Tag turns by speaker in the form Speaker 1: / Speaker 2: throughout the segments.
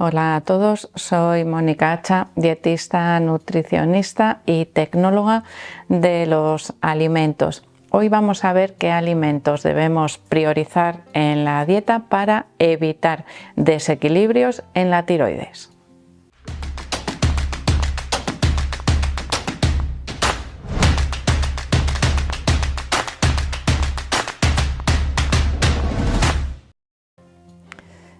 Speaker 1: Hola a todos, soy Mónica Hacha, dietista, nutricionista y tecnóloga de los alimentos. Hoy vamos a ver qué alimentos debemos priorizar en la dieta para evitar desequilibrios en la tiroides.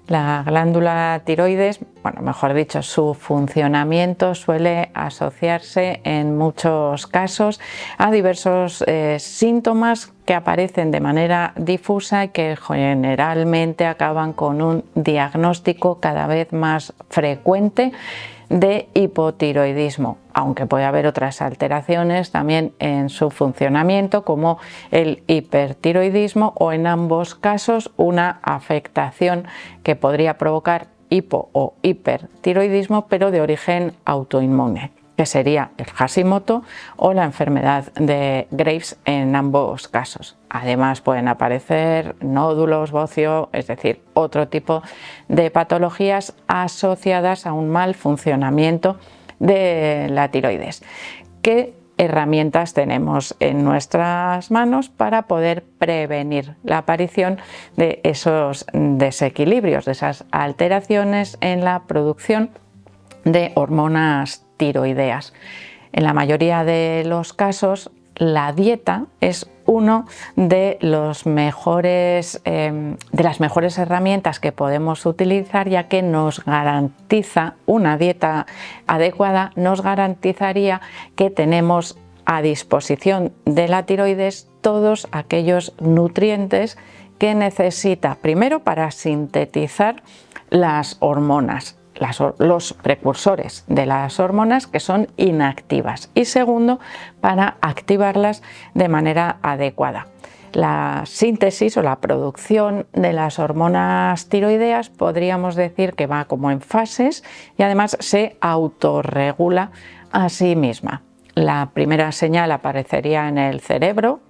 Speaker 1: La glándula tiroides, mejor dicho, su funcionamiento suele asociarse en muchos casos a diversos síntomas que aparecen de manera difusa y que generalmente acaban con un diagnóstico cada vez más frecuente de hipotiroidismo, aunque puede haber otras alteraciones también en su funcionamiento como el hipertiroidismo o en ambos casos una afectación que podría provocar hipo o hipertiroidismo pero de origen autoinmune, que sería el Hashimoto o la enfermedad de Graves en ambos casos. Además pueden aparecer nódulos, bocio, es decir, otro tipo de patologías asociadas a un mal funcionamiento de la tiroides. ¿Qué herramientas tenemos en nuestras manos para poder prevenir la aparición de esos desequilibrios, de esas alteraciones en la producción de hormonas tiroideas? En la mayoría de los casos, la dieta es uno de las mejores herramientas que podemos utilizar, ya que nos garantiza una dieta adecuada, nos garantizaría que tenemos a disposición de la tiroides todos aquellos nutrientes que necesita, primero para sintetizar las hormonas, los precursores de las hormonas que son inactivas, y segundo, para activarlas de manera adecuada. La síntesis o la producción de las hormonas tiroideas podríamos decir que va como en fases y además se autorregula a sí misma. La primera señal aparecería en el cerebro,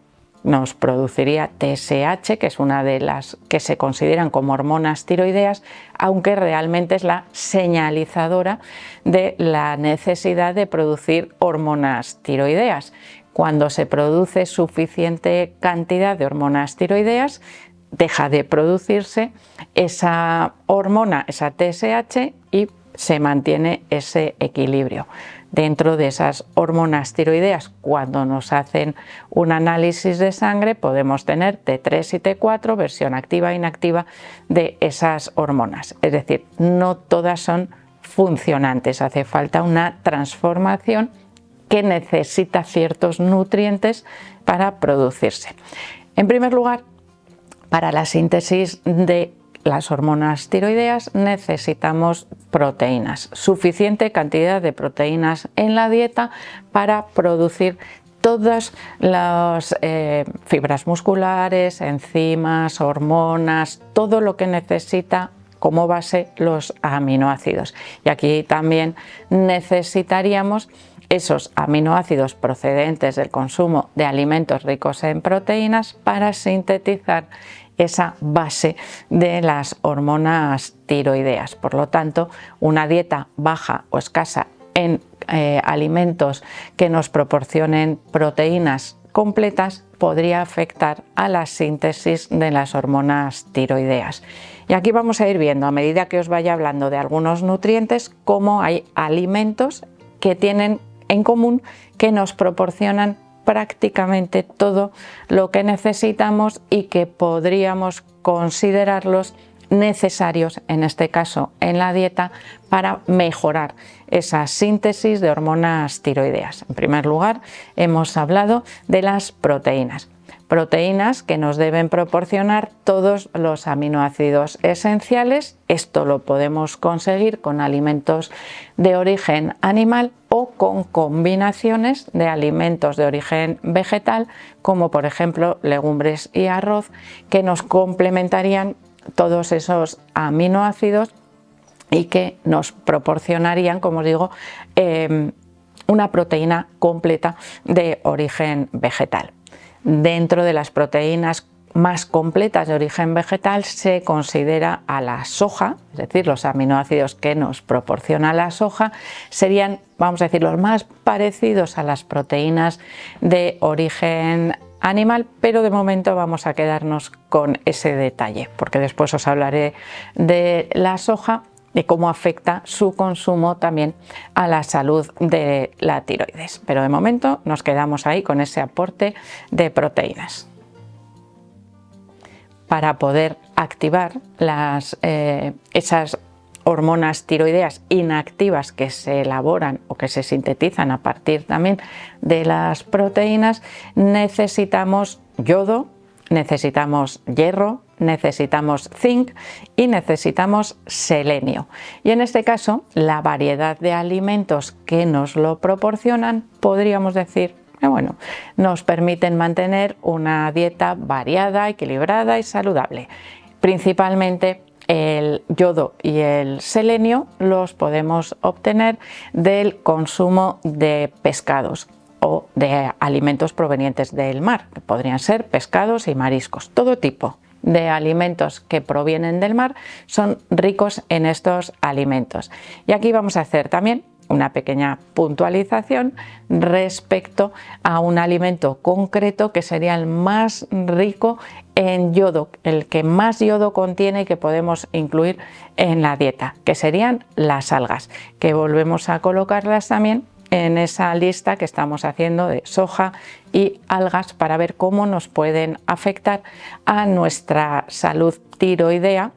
Speaker 1: nos produciría TSH, que es una de las que se consideran como hormonas tiroideas, aunque realmente es la señalizadora de la necesidad de producir hormonas tiroideas. Cuando se produce suficiente cantidad de hormonas tiroideas, deja de producirse esa hormona, esa TSH, y se mantiene ese equilibrio. Dentro de esas hormonas tiroideas, cuando nos hacen un análisis de sangre, podemos tener T3 y T4, versión activa e inactiva de esas hormonas. Es decir, no todas son funcionantes, hace falta una transformación que necesita ciertos nutrientes para producirse. En primer lugar, para la síntesis de las hormonas tiroideas necesitamos proteínas, suficiente cantidad de proteínas en la dieta para producir todas las fibras musculares, enzimas, hormonas, todo lo que necesita como base los aminoácidos. Y aquí también necesitaríamos esos aminoácidos procedentes del consumo de alimentos ricos en proteínas para sintetizar esa base de las hormonas tiroideas. Por lo tanto, una dieta baja o escasa en alimentos que nos proporcionen proteínas completas podría afectar a la síntesis de las hormonas tiroideas. Y aquí vamos a ir viendo, a medida que os vaya hablando de algunos nutrientes, cómo hay alimentos que tienen en común que nos proporcionan prácticamente todo lo que necesitamos y que podríamos considerarlos necesarios, en este caso en la dieta, para mejorar esa síntesis de hormonas tiroideas. En primer lugar, hemos hablado de las proteínas. Proteínas que nos deben proporcionar todos los aminoácidos esenciales. Esto lo podemos conseguir con alimentos de origen animal o con combinaciones de alimentos de origen vegetal, como por ejemplo legumbres y arroz, que nos complementarían todos esos aminoácidos y que nos proporcionarían, como os digo, una proteína completa de origen vegetal. Dentro de las proteínas más completas de origen vegetal se considera a la soja, es decir, los aminoácidos que nos proporciona la soja serían, vamos a decir, los más parecidos a las proteínas de origen animal, pero de momento vamos a quedarnos con ese detalle, porque después os hablaré de la soja, de cómo afecta su consumo también a la salud de la tiroides, pero de momento nos quedamos ahí con ese aporte de proteínas. Para poder activar esas hormonas tiroideas inactivas que se elaboran o que se sintetizan a partir también de las proteínas, necesitamos yodo, necesitamos hierro, necesitamos zinc y necesitamos selenio. Y en este caso, la variedad de alimentos que nos lo proporcionan, podríamos decir, bueno, nos permiten mantener una dieta variada, equilibrada y saludable. Principalmente el yodo y el selenio los podemos obtener del consumo de pescados o de alimentos provenientes del mar, que podrían ser pescados y mariscos. Todo tipo de alimentos que provienen del mar son ricos en estos alimentos. Y aquí vamos a hacer también una pequeña puntualización respecto a un alimento concreto que sería el más rico en yodo, el que más yodo contiene y que podemos incluir en la dieta, que serían las algas, que volvemos a colocarlas también en esa lista que estamos haciendo de soja y algas para ver cómo nos pueden afectar a nuestra salud tiroidea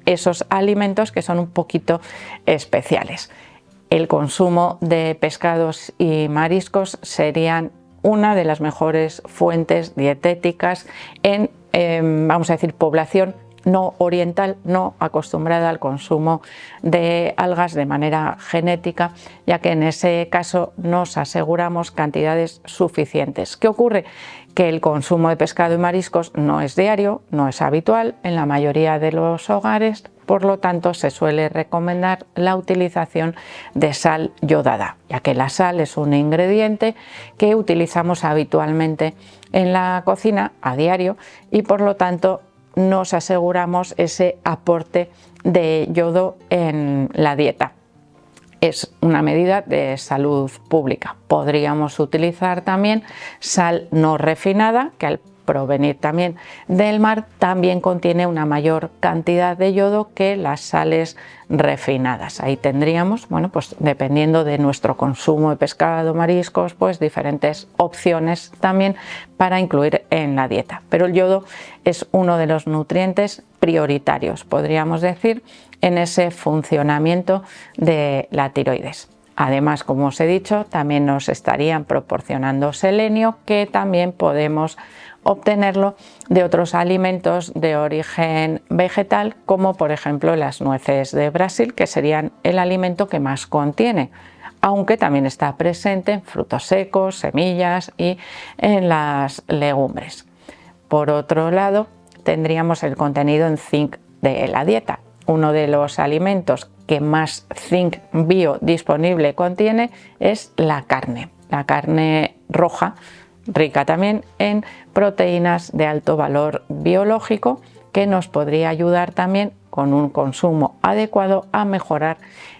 Speaker 1: esos alimentos que son un poquito especiales. El consumo de pescados y mariscos serían una de las mejores fuentes dietéticas en, vamos a decir, población no oriental, no acostumbrada al consumo de algas de manera genética, ya que en ese caso nos aseguramos cantidades suficientes. ¿Qué ocurre? Que el consumo de pescado y mariscos no es diario, no es habitual en la mayoría de los hogares, por lo tanto se suele recomendar la utilización de sal yodada, ya que la sal es un ingrediente que utilizamos habitualmente en la cocina a diario y por lo tanto nos aseguramos ese aporte de yodo en la dieta. Es una medida de salud pública. Podríamos utilizar también sal no refinada, que al provenir también del mar también contiene una mayor cantidad de yodo que las sales refinadas. Ahí tendríamos, bueno, pues dependiendo de nuestro consumo de pescado, mariscos, pues diferentes opciones también para incluir en la dieta. Pero el yodo es uno de los nutrientes prioritarios, podríamos decir, en ese funcionamiento de la tiroides. Además, como os he dicho, también nos estarían proporcionando selenio, que también podemos obtenerlo de otros alimentos de origen vegetal, como por ejemplo las nueces de Brasil, que serían el alimento que más contiene, aunque también está presente en frutos secos, semillas y en las legumbres. Por otro lado, tendríamos el contenido en zinc de la dieta. Uno de los alimentos que más zinc biodisponible contiene es la carne roja, rica también en proteínas de alto valor biológico, que nos podría ayudar también con un consumo adecuado a mejorar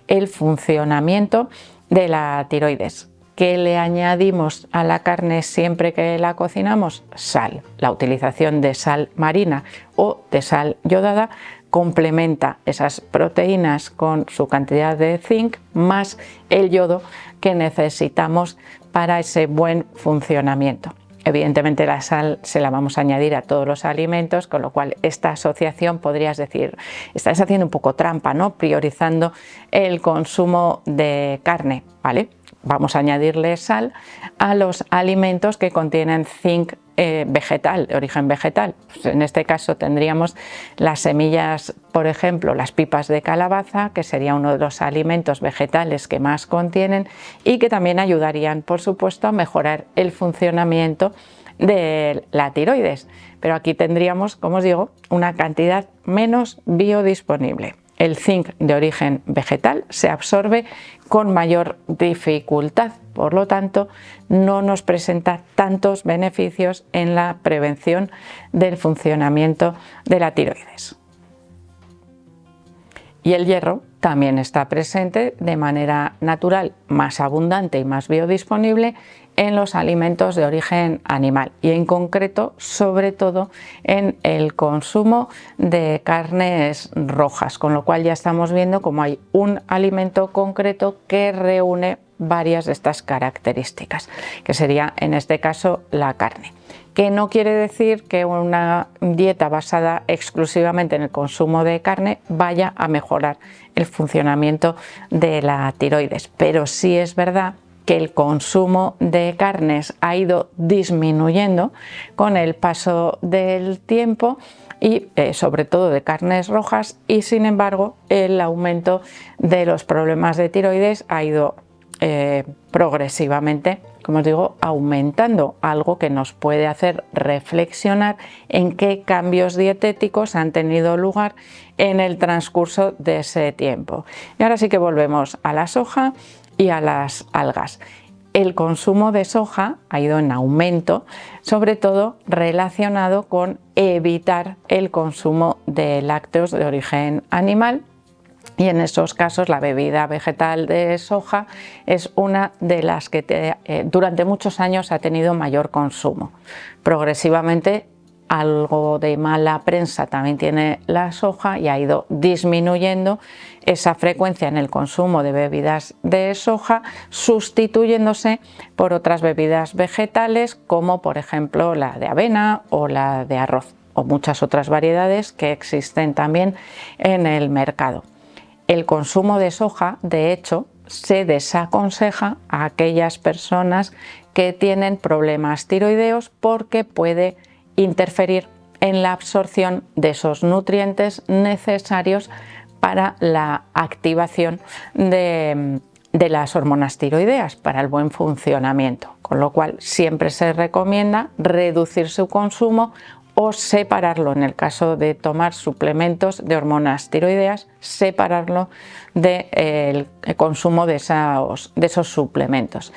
Speaker 1: el funcionamiento de la tiroides. ¿Qué le añadimos a la carne siempre que la cocinamos? Sal. La utilización de sal marina o de sal yodada complementa esas proteínas con su cantidad de zinc más el yodo que necesitamos para ese buen funcionamiento. Evidentemente la sal se la vamos a añadir a todos los alimentos, con lo cual esta asociación podrías decir, estás haciendo un poco trampa, ¿no? Priorizando el consumo de carne, ¿vale? Vamos a añadirle sal a los alimentos que contienen zinc vegetal, de origen vegetal. Pues en este caso tendríamos las semillas, por ejemplo, las pipas de calabaza, que sería uno de los alimentos vegetales que más contienen y que también ayudarían, por supuesto, a mejorar el funcionamiento de la tiroides. Pero aquí tendríamos, como os digo, una cantidad menos biodisponible. El zinc de origen vegetal se absorbe con mayor dificultad por lo tanto no nos presenta tantos beneficios en la prevención del funcionamiento de la tiroides. Y el hierro también está presente de manera natural, más abundante y más biodisponible en los alimentos de origen animal y en concreto, sobre todo, en el consumo de carnes rojas, con lo cual ya estamos viendo cómo hay un alimento concreto que reúne varias de estas características, que sería en este caso la carne. Que no quiere decir que una dieta basada exclusivamente en el consumo de carne vaya a mejorar el funcionamiento de la tiroides, pero sí es verdad que el consumo de carnes ha ido disminuyendo con el paso del tiempo y sobre todo de carnes rojas, y sin embargo el aumento de los problemas de tiroides ha ido progresivamente, como os digo, aumentando, algo que nos puede hacer reflexionar en qué cambios dietéticos han tenido lugar en el transcurso de ese tiempo. Y ahora sí que volvemos a la soja y a las algas. El consumo de soja ha ido en aumento, sobre todo relacionado con evitar el consumo de lácteos de origen animal, y en esos casos la bebida vegetal de soja es una de las que durante muchos años ha tenido mayor consumo. Progresivamente algo de mala prensa también tiene la soja y ha ido disminuyendo esa frecuencia en el consumo de bebidas de soja, sustituyéndose por otras bebidas vegetales como por ejemplo la de avena o la de arroz, o muchas otras variedades que existen también en el mercado. El consumo de soja, de hecho, se desaconseja a aquellas personas que tienen problemas tiroideos porque puede interferir en la absorción de esos nutrientes necesarios para la activación de las hormonas tiroideas, para el buen funcionamiento, con lo cual siempre se recomienda reducir su consumo o separarlo, en el caso de tomar suplementos de hormonas tiroideas, separarlo del consumo de esos suplementos.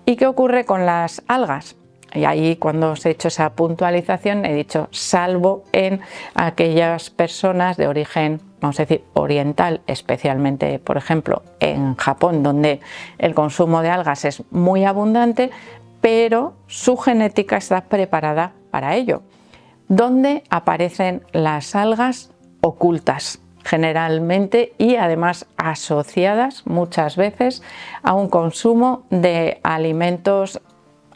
Speaker 1: ¿Y qué ocurre con las algas? Y ahí, cuando os he hecho esa puntualización, he dicho salvo en aquellas personas de origen, vamos a decir, oriental, especialmente por ejemplo en Japón, donde el consumo de algas es muy abundante, pero su genética está preparada para ello, donde aparecen las algas ocultas generalmente y además asociadas muchas veces a un consumo de alimentos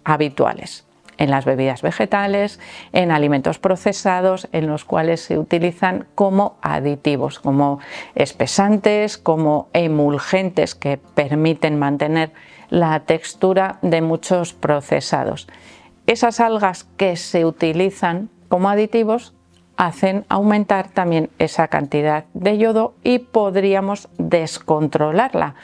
Speaker 1: habituales, en las bebidas vegetales, en alimentos procesados, en los cuales se utilizan como aditivos, como espesantes, como emulgentes que permiten mantener la textura de muchos procesados. Esas algas que se utilizan como aditivos hacen aumentar también esa cantidad de yodo y podríamos descontrolarla,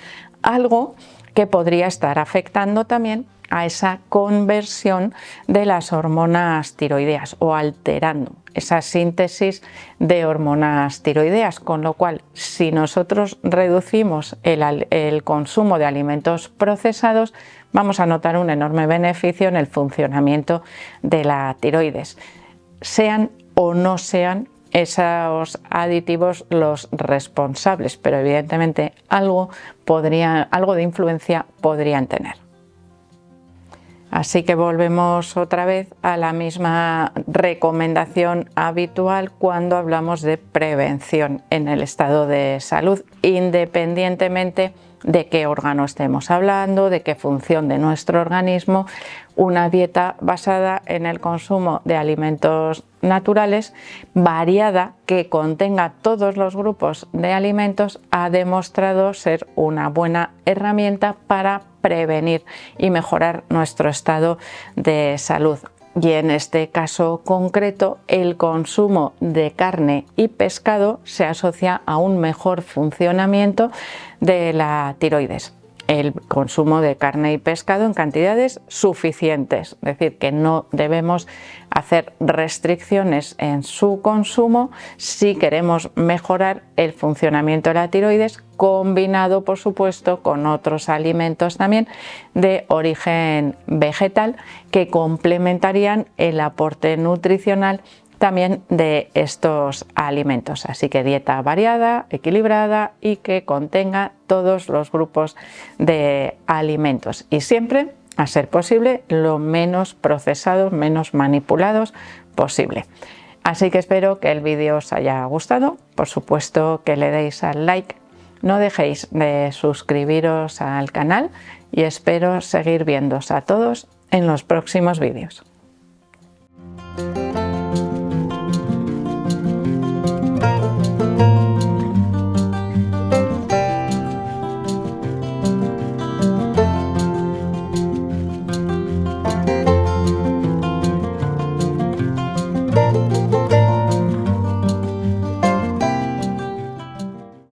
Speaker 1: algo que podría estar afectando también a esa conversión de las hormonas tiroideas o alterando esa síntesis de hormonas tiroideas, con lo cual si nosotros reducimos el consumo de alimentos procesados vamos a notar un enorme beneficio en el funcionamiento de la tiroides, sean o no sean esos aditivos los responsables, pero evidentemente algo de influencia podrían tener. Así que volvemos otra vez a la misma recomendación habitual cuando hablamos de prevención en el estado de salud, independientemente de qué órgano estemos hablando, de qué función de nuestro organismo. Una dieta basada en el consumo de alimentos naturales, variada, que contenga todos los grupos de alimentos, ha demostrado ser una buena herramienta para prevenir y mejorar nuestro estado de salud. Y en este caso concreto, el consumo de carne y pescado se asocia a un mejor funcionamiento de la tiroides. el consumo de carne y pescado en cantidades suficientes, es decir, que no debemos hacer restricciones en su consumo si queremos mejorar el funcionamiento de la tiroides, combinado por supuesto con otros alimentos también de origen vegetal que complementarían el aporte nutricional también de estos alimentos. Así que dieta variada, equilibrada y que contenga todos los grupos de alimentos y siempre, a ser posible, lo menos procesados, menos manipulados posible. Así que espero que el vídeo os haya gustado. Por supuesto que le deis al like, no dejéis de suscribiros al canal y espero seguir viéndoos a todos en los próximos vídeos.